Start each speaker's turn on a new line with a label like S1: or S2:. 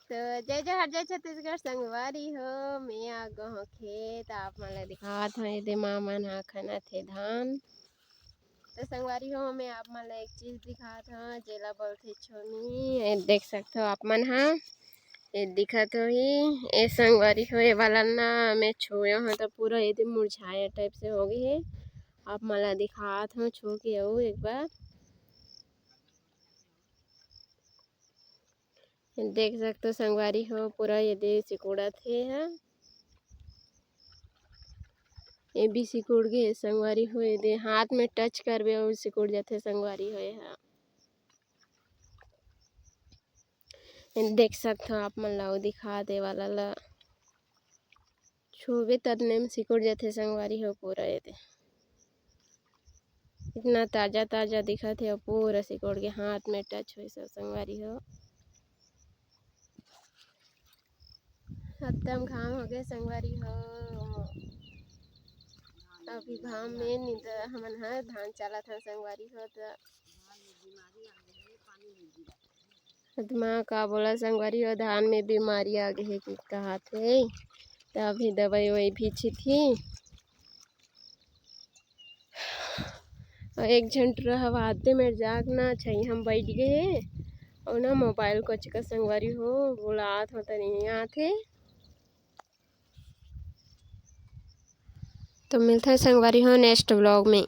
S1: तो जय जोहार जय छत्तीसगढ़ संगवारी हो। मैं आ गो हो खेत आप मन ला दिखात हवे दे माँ मन ह खनत हे धान। तो संगवारी हो मैं आप मन ला एक चीज दिखात हव जेला बोलथे छोनी। ए देख सकथो आप मन ह ए दिखत होही ए संगवारी हो ए वाला ना मैं छुए हो तो पूरा एकदम मुरझाया टाइप से हो गए हे। आप मन ला दिखात हव छू के अउ एक बार देख सकते हो संगवारी हो पूरा ये दे सिकुड़त हे हा। ये भी सिकुड़ गे संगवारी हो दे हाथ में टच करबे और सिकुड़ जाथे संगवारी हो हा। देख सकते हो आप मन ला दिखा दे वाला ला छुबे ततने में सिकुड़ जाथे संगवारी हो पूरा ये दे इतना ताजा ताजा दिखत हे और पूरा सिकुड़ के हाथ में टच होइस संगवारी हो। एकदम घाम हो गए संगवारी हो। अभी घाम में नींद हमन ह धान चालत ह संगवारी हो तो माँ का बोला संगवारी हो धान में बीमारी आ गई है कि कहा थे तो अभी दवाई वही भी छिथी और एक झंट रहवाते में जागना चाहिए हम बैठ गए और ना मोबाइल को चिका संगवारी हो बुलात हो तो नहीं आते। तो मिलता है संगवारी हो नेक्स्ट व्लॉग में।